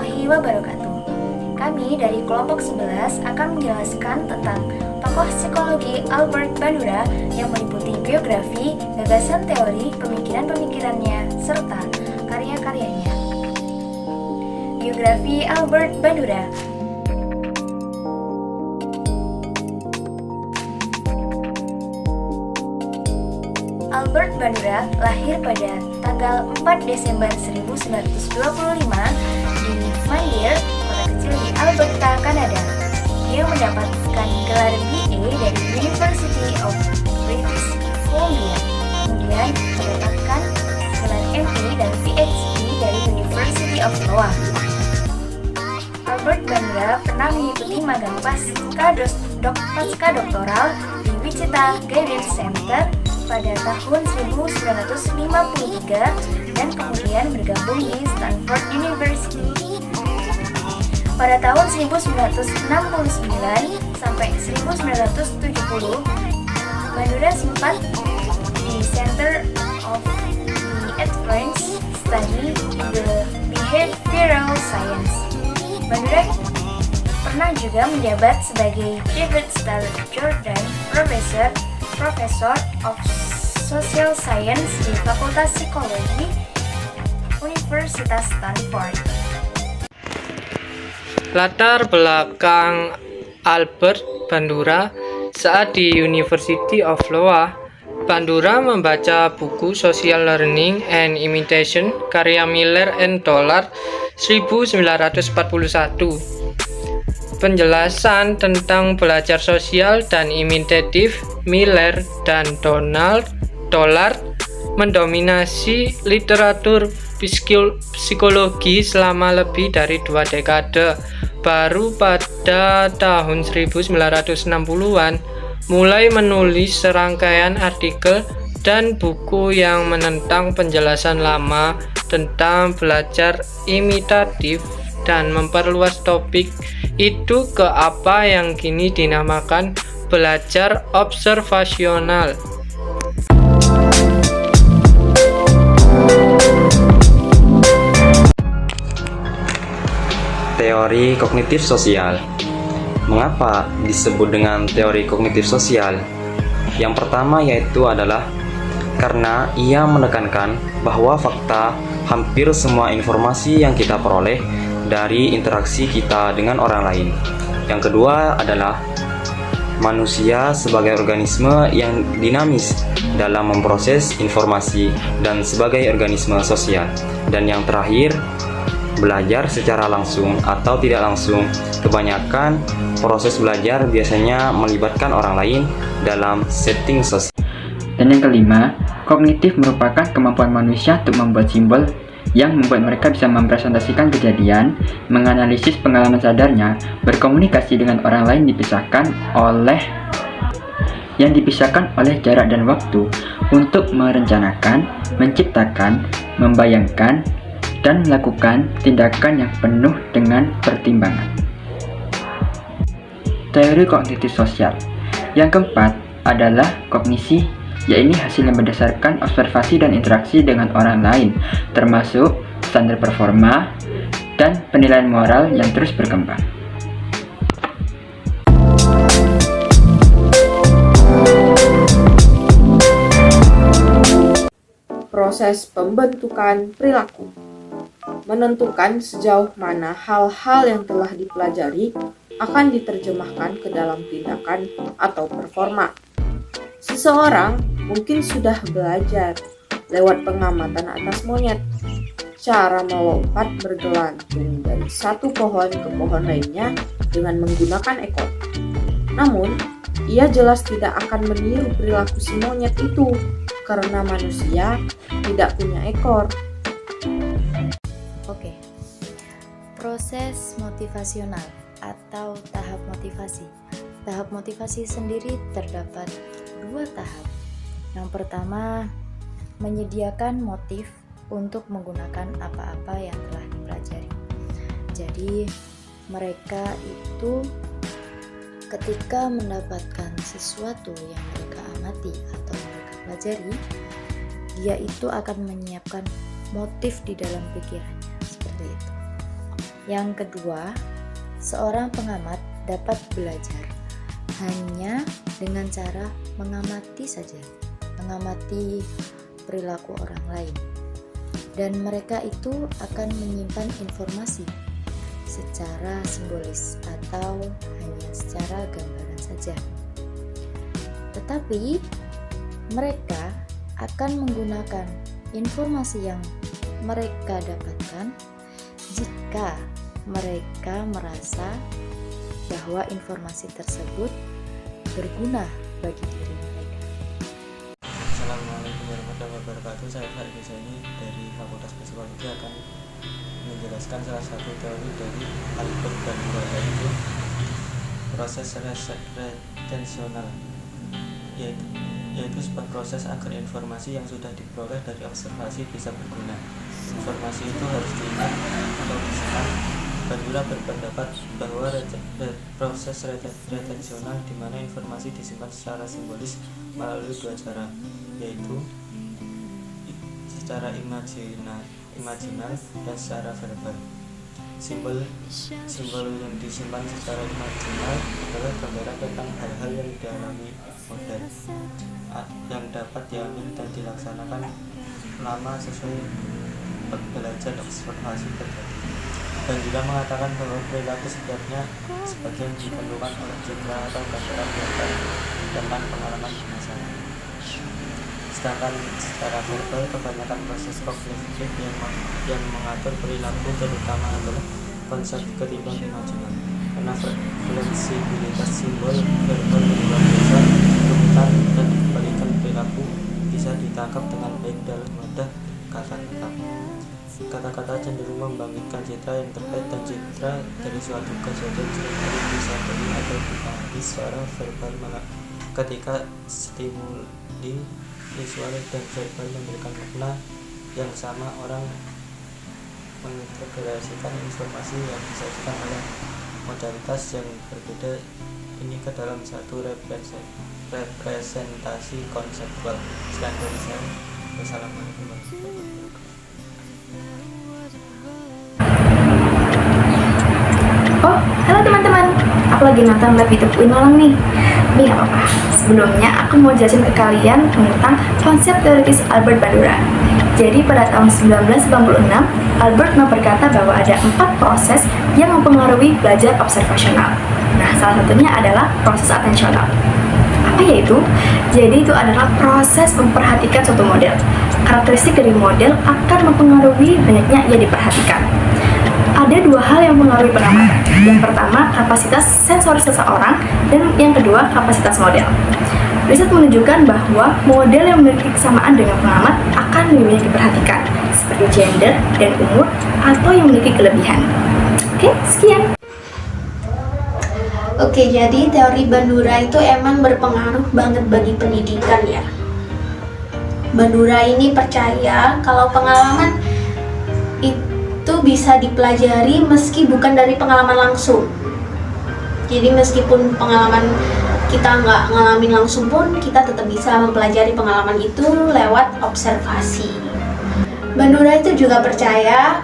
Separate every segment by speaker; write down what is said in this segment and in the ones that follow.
Speaker 1: warahmatullahi wabarakatuh. Kami dari kelompok 11 akan menjelaskan tentang tokoh psikologi Albert Bandura yang meliputi biografi, gagasan teori, pemikiran-pemikirannya, serta karya-karyanya. Biografi Albert Bandura. Albert Bandura lahir pada tanggal 4 Desember 1925 di Mandir, kota kecil di Alberta, Kanada. Dia mendapatkan gelar BA dari University of British Columbia, kemudian mendapatkan gelar MA dan PhD dari University of Iowa. Albert Bandura pernah mengikuti magang pasca doktoral di Wichita Guidance Center pada tahun 1953 dan kemudian bergabung di Stanford University. Pada tahun 1969 sampai 1970, Bandura sempat di Center of the Advanced Study in the Behavioral Science. Bandura pernah juga menjabat sebagai David Starr Jordan Professor of Social Science di Fakultas Psikologi Universitas Stanford.
Speaker 2: Latar belakang Albert Bandura saat di University of Iowa, Bandura membaca buku Social Learning and Imitation karya Miller and Dollard 1941. Penjelasan tentang belajar sosial dan imitatif Miller dan Dollard mendominasi literatur psikologi selama lebih dari 2 dekade. Baru pada tahun 1960-an mulai menulis serangkaian artikel dan buku yang menentang penjelasan lama tentang belajar imitatif dan memperluas topik itu ke apa yang kini dinamakan belajar observasional.
Speaker 3: Teori kognitif sosial. Mengapa disebut dengan teori kognitif sosial? Yang pertama yaitu adalah karena ia menekankan bahwa fakta hampir semua informasi yang kita peroleh dari interaksi kita dengan orang lain. Yang kedua adalah manusia sebagai organisme yang dinamis dalam memproses informasi dan sebagai organisme sosial. Dan yang terakhir, belajar secara langsung atau tidak langsung. Kebanyakan proses belajar biasanya melibatkan orang lain dalam setting sosial.
Speaker 4: Dan yang kelima, kognitif merupakan kemampuan manusia untuk membuat simbol yang membuat mereka bisa mempresentasikan kejadian, menganalisis pengalaman sadarnya, berkomunikasi dengan orang lain dipisahkan oleh jarak dan waktu, untuk merencanakan, menciptakan, membayangkan, dan melakukan tindakan yang penuh dengan pertimbangan. Teori kognitif sosial. Yang keempat adalah kognisi, yaitu hasil yang berdasarkan observasi dan interaksi dengan orang lain, termasuk standar performa dan penilaian moral yang terus berkembang.
Speaker 5: Proses pembentukan perilaku menentukan sejauh mana hal-hal yang telah dipelajari akan diterjemahkan ke dalam tindakan atau performa. Seseorang mungkin sudah belajar lewat pengamatan atas monyet, cara melompat bergelantung dari satu pohon ke pohon lainnya dengan menggunakan ekor. Namun, ia jelas tidak akan meniru perilaku si monyet itu karena manusia tidak punya ekor.
Speaker 6: Oke, proses motivasional atau tahap motivasi. Tahap motivasi sendiri terdapat 2 tahap. Yang pertama, menyediakan motif untuk menggunakan apa-apa yang telah dipelajari. Jadi, mereka itu ketika mendapatkan sesuatu yang mereka amati atau mereka pelajari, dia itu akan menyiapkan motif di dalam pikirannya, seperti itu. Yang kedua, seorang pengamat dapat belajar hanya dengan cara mengamati saja, mengamati perilaku orang lain. Dan mereka itu akan menyimpan informasi secara simbolis atau hanya secara gambaran saja. Tetapi mereka akan menggunakan informasi yang mereka dapatkan jika mereka merasa bahwa informasi tersebut berguna bagi diri mereka.
Speaker 7: Assalamualaikum warahmatullahi wabarakatuh. Saya Farid Husseini dari Fakultas Psikologi akan menjelaskan salah satu teori dari Albert Bandura, yaitu proses retensional, yaitu sebuah proses agar informasi yang sudah diperoleh dari observasi bisa berguna. Informasi itu harus diingat atau disimpan. Bandura berpendapat bahwa proses retensional di mana informasi disimpan secara simbolis melalui dua cara, yaitu secara imajinal dan secara verbal. Simbol yang disimpan secara imajinal adalah gambaran tentang hal-hal yang dialami model yang dapat diambil dan dilaksanakan lama sesuai belajar observasi terjadi. Bandura mengatakan bahwa perilaku setiapnya sebagian ditentukan oleh citra atau gambaran nyata tentang pengalaman di masa lalu. Sedangkan secara verbal, kebanyakan proses kognitif yang mengatur perilaku terutama adalah konsep ketimbang imajinal. Karena fleksibilitas simbol verbal yang luar biasa, rumitan dan kebalikan perilaku bisa ditangkap dengan baik dalam wadah kata-kata. Kata-kata cenderung membangkitkan citra yang terkait, dan citra dari suatu kejadian seringkali bisa beri atau dipahami secara verbal ketika stimuli visual dan verbal memberikan makna yang sama. Orang mengintegrasikan informasi yang disajikan oleh modalitas yang berbeda ini ke dalam satu representasi konseptual. Sekian dari saya. Wassalamualaikum warahmatullahi wabarakatuh.
Speaker 1: Oh, halo teman-teman. Aku lagi nonton live YouTube Uinolang nih. Tapi gak apa-apa. Sebelumnya aku mau jelasin ke kalian tentang konsep teoritis Albert Bandura. Jadi pada tahun 1996, Albert berkata bahwa ada 4 proses yang mempengaruhi belajar observasional. Nah, salah satunya adalah proses atensional. Apa yaitu? Jadi itu adalah proses memperhatikan suatu model. Karakteristik dari model akan mempengaruhi banyaknya ia diperhatikan. Ada 2 hal yang mempengaruhi pengamatan. Yang pertama, kapasitas sensoris seseorang, dan yang kedua, kapasitas model. Riset menunjukkan bahwa model yang memiliki kesamaan dengan pengamat akan lebih banyak diperhatikan, seperti gender dan umur, atau yang memiliki kelebihan. Oke, sekian.
Speaker 8: Oke, jadi teori Bandura itu emang berpengaruh banget bagi pendidikan ya. Bandura ini percaya kalau pengalaman itu bisa dipelajari meski bukan dari pengalaman langsung. Jadi meskipun pengalaman kita nggak ngalamin langsung pun, kita tetap bisa mempelajari pengalaman itu lewat observasi. Bandura itu juga percaya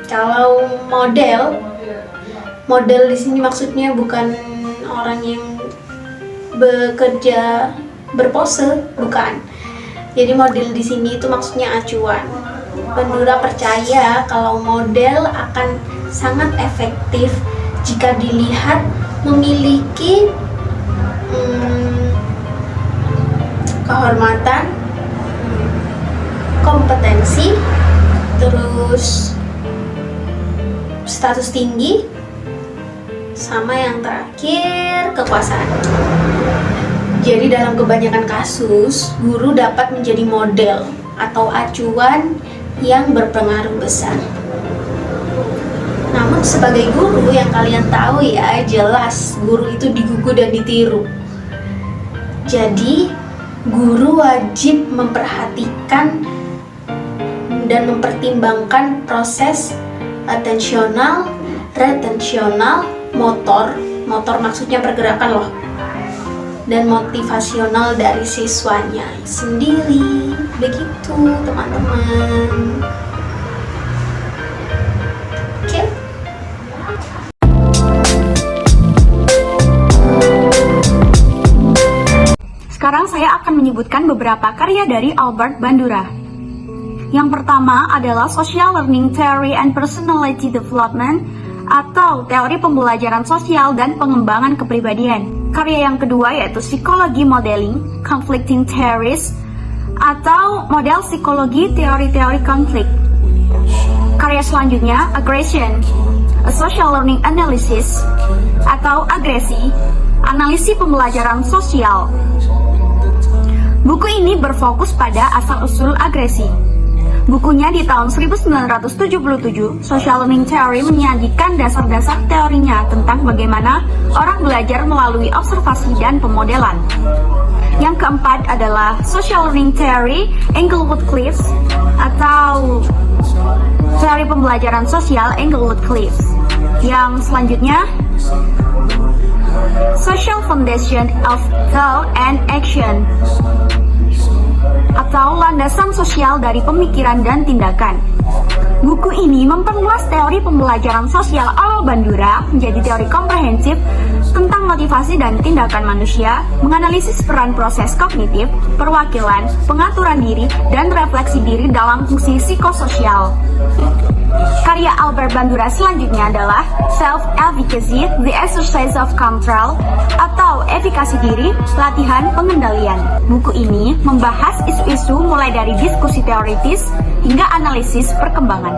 Speaker 8: kalau model di sini maksudnya bukan orang yang bekerja berpose, bukan. Jadi model di sini itu maksudnya acuan. Bandura percaya kalau model akan sangat efektif jika dilihat memiliki kehormatan, kompetensi, terus status tinggi, sama yang terakhir kekuasaan. Jadi dalam kebanyakan kasus, guru dapat menjadi model atau acuan yang berpengaruh besar. Namun sebagai guru yang kalian tahu ya, jelas guru itu digugu dan ditiru. Jadi guru wajib memperhatikan dan mempertimbangkan proses atensional, retensional, motor maksudnya pergerakan loh, dan motivasional dari siswanya sendiri. Begitu teman-teman. Oke.
Speaker 9: saya akan menyebutkan beberapa karya dari Albert Bandura. Yang pertama adalah Social Learning Theory and Personality Development atau teori pembelajaran sosial dan pengembangan kepribadian. Karya yang kedua yaitu Psikologi Modeling, Conflicting Theories atau model psikologi teori-teori konflik. Karya selanjutnya Aggression, A Social Learning Analysis atau agresi, analisis pembelajaran sosial. Buku ini berfokus pada asal-usul agresi. Bukunya di tahun 1977, Social Learning Theory menyajikan dasar-dasar teorinya tentang bagaimana orang belajar melalui observasi dan pemodelan. Yang keempat adalah Social Learning Theory, Englewood-Cliffs atau teori pembelajaran sosial Englewood-Cliffs. Yang selanjutnya Social Foundation of Thought and Action atau landasan sosial dari pemikiran dan tindakan. Buku ini memperluas teori pembelajaran sosial Albert Bandura menjadi teori komprehensif tentang motivasi dan tindakan manusia, menganalisis peran proses kognitif, perwakilan, pengaturan diri, dan refleksi diri dalam fungsi psikososial. Karya Albert Bandura selanjutnya adalah Self-Efficacy, The Exercise of Control atau efikasi diri, latihan pengendalian. Buku ini membahas isu-isu mulai dari diskusi teoritis hingga analisis perkembangan.